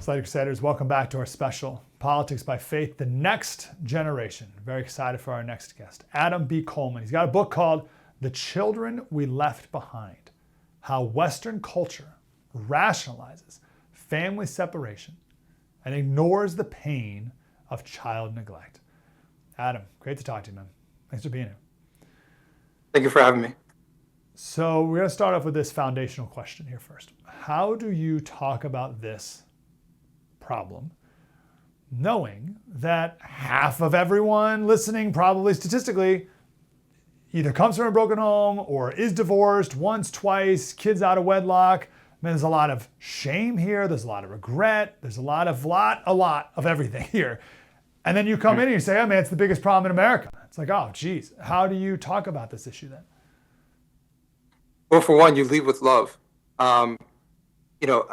Slater Crusaders, welcome back to our special Politics by Faith, the next generation. Very excited for our next guest, Adam B. Coleman. He's got a book called The Children We Left Behind, How Western Culture Rationalizes Family Separation and Ignores the Pain of Child Neglect. Adam, great to talk to you, man. Thanks for being here. Thank you for having me. So we're going to start off with this foundational question here first. How do you talk about this problem, knowing that half of everyone listening, probably statistically, either comes from a broken home or is divorced once, twice, kids out of wedlock? I mean, there's a lot of shame here. There's a lot of regret. There's a lot of everything here. And then you come in and you say, oh man, it's the biggest problem in America. It's like, oh geez, how do you talk about this issue then? Well, for one, you lead with love. I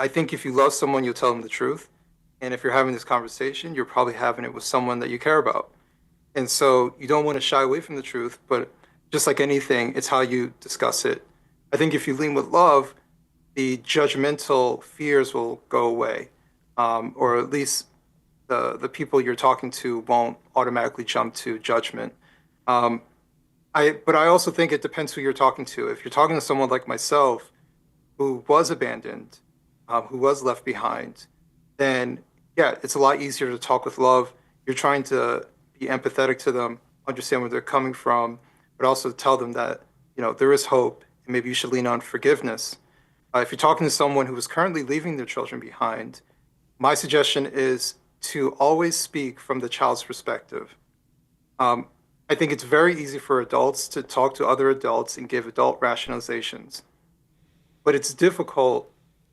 think if you love someone, you'll tell them the truth. And if you're having this conversation, you're probably having it with someone that you care about. And so you don't want to shy away from the truth, but just like anything, it's how you discuss it. I think if you lean with love, the judgmental fears will go away, or at least the people you're talking to won't automatically jump to judgment. But I also think it depends who you're talking to. If you're talking to someone like myself, who was abandoned, who was left behind, then yeah, it's a lot easier to talk with love. You're trying to be empathetic to them, understand where they're coming from, but also tell them that, there is hope and maybe you should lean on forgiveness. If you're talking to someone who is currently leaving their children behind, my suggestion is to always speak from the child's perspective. I think it's very easy for adults to talk to other adults and give adult rationalizations. But it's difficult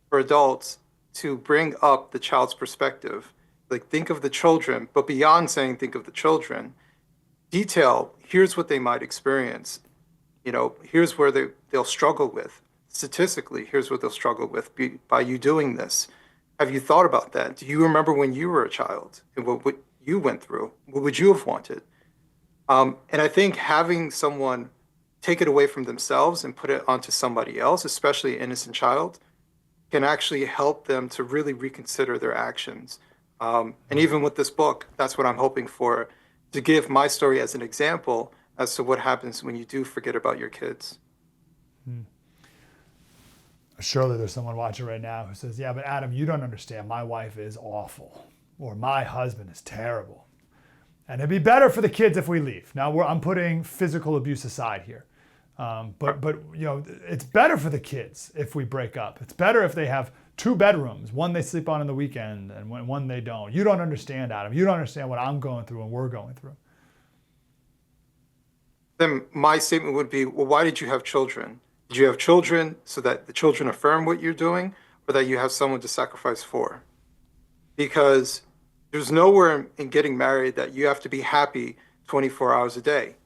for adults to bring up the child's perspective. Like, think of the children, but beyond saying think of the children, detail, here's what they might experience. Here's where they'll struggle with. Statistically, here's what they'll struggle with by you doing this. Have you thought about that? Do you remember when you were a child and what you went through? What would you have wanted? And I think having someone take it away from themselves and put it onto somebody else, especially an innocent child, can actually help them to really reconsider their actions. And even with this book, that's what I'm hoping for, to give my story as an example as to what happens when you do forget about your kids. Surely there's someone watching right now who says, yeah, but Adam, you don't understand. My wife is awful, or my husband is terrible. And it'd be better for the kids if we leave. Now I'm putting physical abuse aside here. But it's better for the kids if we break up. It's better if they have 2 bedrooms, one they sleep on the weekend and one they don't. You don't understand, Adam. You don't understand what I'm going through and we're going through. Then my statement would be, well, why did you have children? Did you have children so that the children affirm what you're doing, or that you have someone to sacrifice for? Because there's nowhere in getting married that you have to be happy 24 hours a day.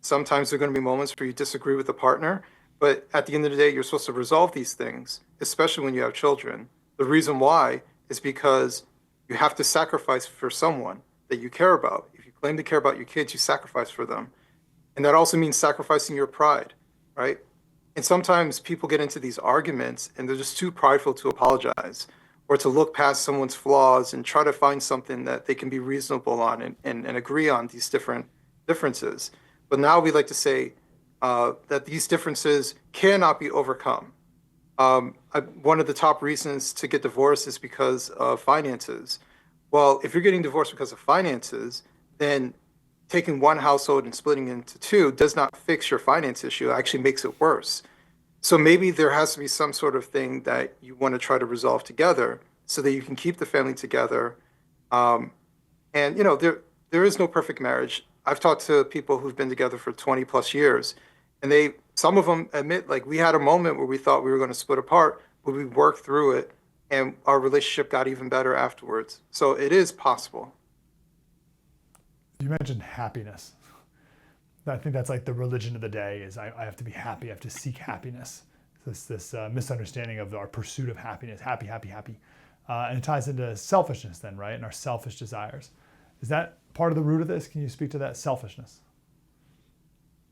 Sometimes there are going to be moments where you disagree with the partner, but at the end of the day, you're supposed to resolve these things, especially when you have children. The reason why is because you have to sacrifice for someone that you care about. If you claim to care about your kids, you sacrifice for them. And that also means sacrificing your pride, right? And sometimes people get into these arguments and they're just too prideful to apologize or to look past someone's flaws and try to find something that they can be reasonable on and agree on these different differences. But now we like to say that these differences cannot be overcome. One of the top reasons to get divorced is because of finances. Well, if you're getting divorced because of finances, then taking one household and splitting it into 2 does not fix your finance issue. It actually makes it worse. So maybe there has to be some sort of thing that you want to try to resolve together so that you can keep the family together. And there is no perfect marriage. I've talked to people who've been together for 20 plus years, and some of them admit, like, we had a moment where we thought we were going to split apart, but we worked through it and our relationship got even better afterwards. So it is possible. You mentioned happiness. I think that's like the religion of the day is I have to be happy. I have to seek happiness. This misunderstanding of our pursuit of happiness, happy. And it ties into selfishness then, right? And our selfish desires. Is that part of the root of this? Can you speak to that selfishness?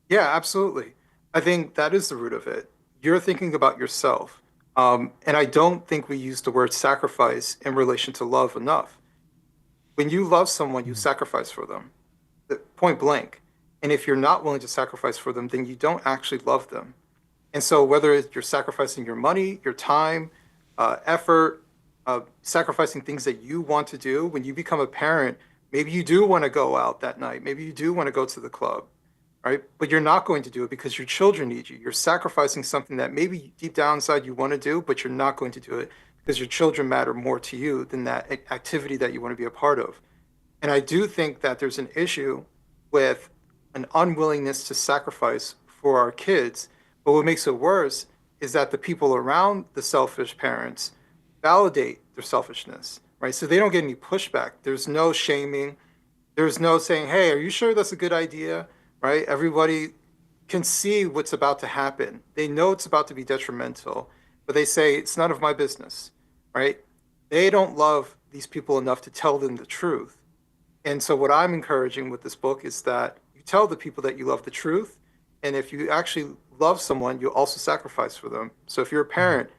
Yeah, absolutely. I think that is the root of it. You're thinking about yourself. And I don't think we use the word sacrifice in relation to love enough. When you love someone, you Mm. sacrifice for them, point blank. And if you're not willing to sacrifice for them, then you don't actually love them. And so, whether it's you're sacrificing your money, your time, effort, sacrificing things that you want to do, when you become a parent, maybe you do want to go out that night. Maybe you do want to go to the club, right? But you're not going to do it because your children need you. You're sacrificing something that maybe deep down inside you want to do, but you're not going to do it because your children matter more to you than that activity that you want to be a part of. And I do think that there's an issue with an unwillingness to sacrifice for our kids. But what makes it worse is that the people around the selfish parents validate their selfishness, right? So they don't get any pushback. There's no shaming. There's no saying, hey, are you sure that's a good idea? Right? Everybody can see what's about to happen. They know it's about to be detrimental, but they say it's none of my business, right? They don't love these people enough to tell them the truth. And so, what I'm encouraging with this book is that you tell the people that you love the truth. And if you actually love someone, you also sacrifice for them. So, if you're a Mhm. parent,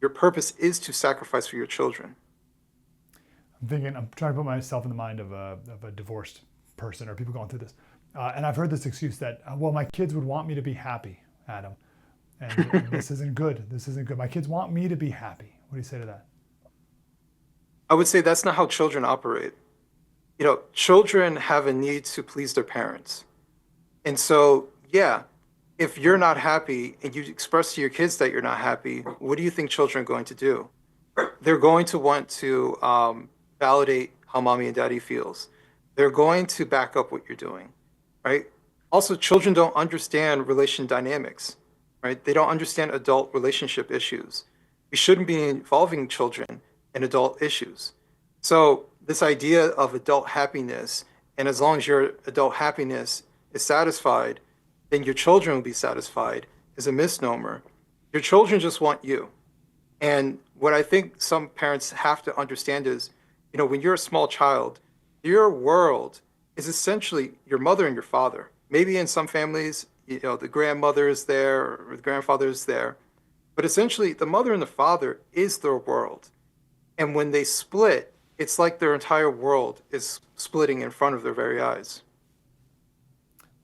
your purpose is to sacrifice for your children. I'm trying to put myself in the mind of a divorced person or people going through this. And I've heard this excuse that, well, my kids would want me to be happy, Adam. And this isn't good. This isn't good. My kids want me to be happy. What do you say to that? I would say that's not how children operate. Children have a need to please their parents. And so, yeah, if you're not happy and you express to your kids that you're not happy, what do you think children are going to do? They're going to want to validate how mommy and daddy feels. They're going to back up what you're doing, right? Also, children don't understand relation dynamics, right? They don't understand adult relationship issues. We shouldn't be involving children in adult issues. So this idea of adult happiness, and as long as your adult happiness is satisfied, then your children will be satisfied, is a misnomer. Your children just want you. And what I think some parents have to understand is, when you're a small child, your world is essentially your mother and your father. Maybe in some families, the grandmother is there or the grandfather is there. But essentially, the mother and the father is their world. And when they split, it's like their entire world is splitting in front of their very eyes.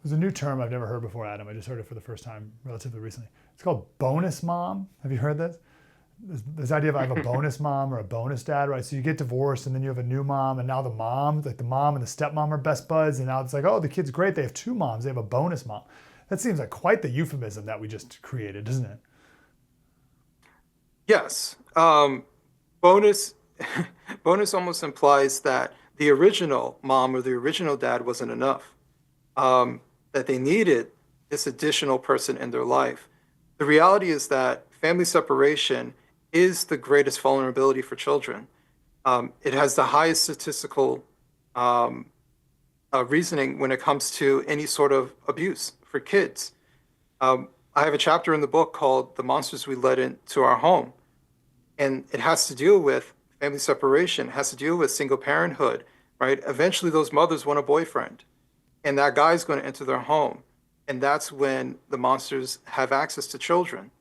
There's a new term I've never heard before, Adam. I just heard it for the first time relatively recently. It's called bonus mom. Have you heard this? This idea of I have a bonus mom or a bonus dad, right? So you get divorced and then you have a new mom, and now the mom, like the mom and the stepmom are best buds, and now it's like, oh, the kid's great. They have two moms. They have a bonus mom. That seems like quite the euphemism that we just created, doesn't it? Yes. Bonus bonus almost implies that the original mom or the original dad wasn't enough. That they needed this additional person in their life. The reality is that family separation is the greatest vulnerability for children. It has the highest statistical um, reasoning when it comes to any sort of abuse for kids. I have a chapter in the book called The Monsters We Let Into Our Home, and it has to deal with family separation, it has to deal with single parenthood, right? Eventually, those mothers want a boyfriend, and that guy's going to enter their home. And that's when the monsters have access to children.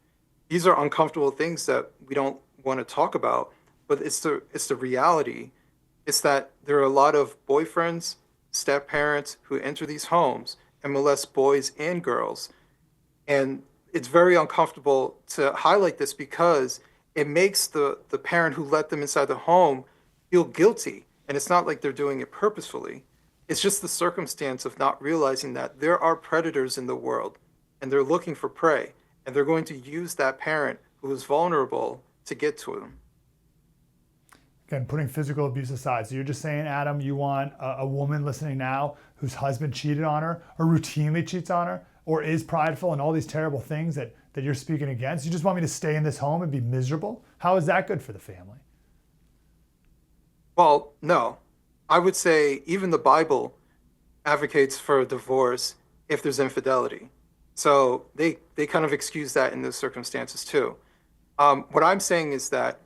These are uncomfortable things that we don't want to talk about, but it's the reality. It's that there are a lot of boyfriends, step parents who enter these homes and molest boys and girls. And it's very uncomfortable to highlight this because it makes the parent who let them inside the home feel guilty. And it's not like they're doing it purposefully. It's just the circumstance of not realizing that there are predators in the world and they're looking for prey. And they're going to use that parent who is vulnerable to get to them. Again, putting physical abuse aside. So you're just saying, Adam, you want a woman listening now whose husband cheated on her or routinely cheats on her or is prideful and all these terrible things that you're speaking against. You just want me to stay in this home and be miserable? How is that good for the family? Well, no. I would say even the Bible advocates for divorce if there's infidelity. So they kind of excuse that in those circumstances too. What I'm saying is that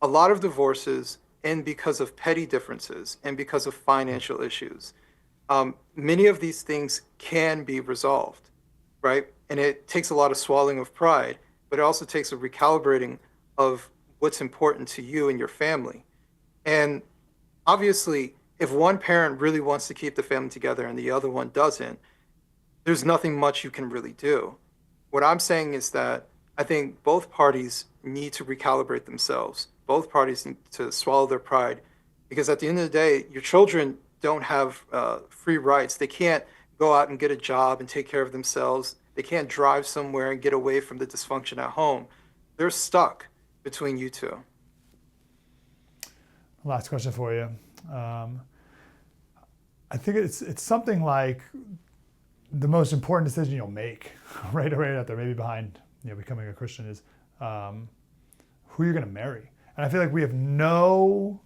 a lot of divorces end because of petty differences and because of financial issues. Many of these things can be resolved, right? And it takes a lot of swallowing of pride, but it also takes a recalibrating of what's important to you and your family. And obviously, if one parent really wants to keep the family together and the other one doesn't, there's nothing much you can really do. What I'm saying is that I think both parties need to recalibrate themselves. Both parties need to swallow their pride because at the end of the day, your children don't have free rights. They can't go out and get a job and take care of themselves. They can't drive somewhere and get away from the dysfunction at home. They're stuck between you two. Last question for you. I think it's something like the most important decision you'll make, right out there, maybe behind becoming a Christian, is who you're going to marry. And I feel like we have no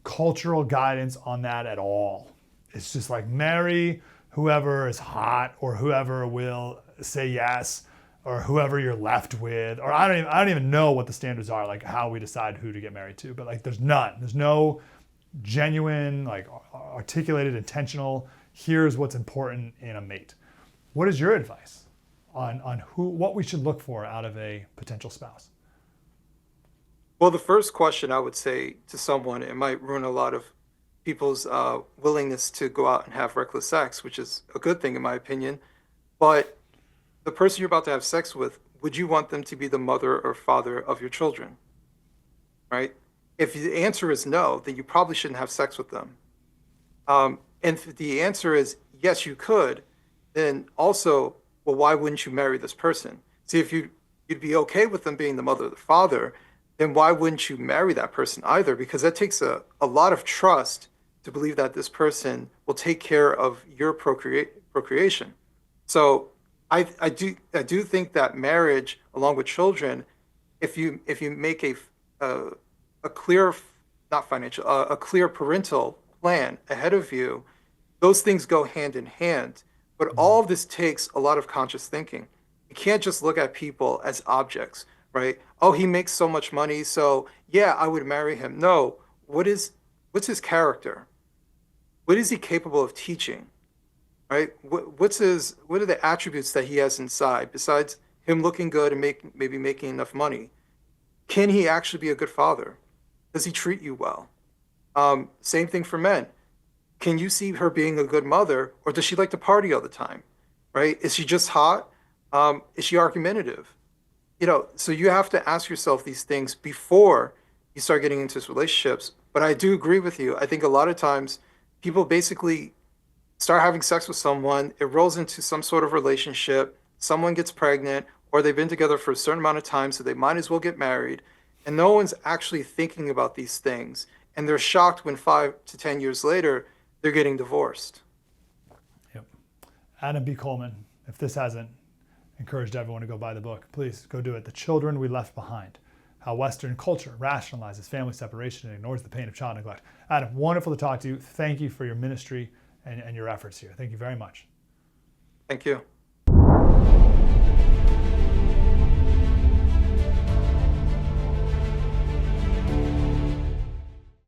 cultural guidance on that at all. It's just like marry whoever is hot or whoever will say yes or whoever you're left with. Or I don't even know what the standards are, like how we decide who to get married to. But like there's none. There's no genuine, like articulated, intentional, here's what's important in a mate. What is your advice on what we should look for out of a potential spouse? Well, the first question I would say to someone, it might ruin a lot of people's willingness to go out and have reckless sex, which is a good thing in my opinion. But the person you're about to have sex with, would you want them to be the mother or father of your children? Right? If the answer is no, then you probably shouldn't have sex with them. And if the answer is yes, you could, then also, well, why wouldn't you marry this person? See, if you'd be okay with them being the mother or the father, then why wouldn't you marry that person either? Because that takes a lot of trust to believe that this person will take care of your procreation. So I do think that marriage, along with children, if you make a clear, not financial, a clear parental plan ahead of you, those things go hand in hand. But all of this takes a lot of conscious thinking. You can't just look at people as objects, right? Oh, he makes so much money, so yeah, I would marry him. No, what's his character? What is he capable of teaching, right? What are the attributes that he has inside besides him looking good and maybe making enough money? Can he actually be a good father? Does he treat you well? Same thing for men. Can you see her being a good mother, or does she like to party all the time, right? Is she just hot? Is she argumentative? So you have to ask yourself these things before you start getting into relationships. But I do agree with you. I think a lot of times people basically start having sex with someone, it rolls into some sort of relationship, someone gets pregnant, or they've been together for a certain amount of time, so they might as well get married. And no one's actually thinking about these things. And they're shocked when 5 to 10 years later, they're getting divorced. Yep. Adam B. Coleman, if this hasn't encouraged everyone to go buy the book, please go do it. The Children We Left Behind, How Western Culture Rationalizes Family Separation and Ignores the Pain of Child Neglect. Adam, wonderful to talk to you. Thank you for your ministry and your efforts here. Thank you very much. Thank you.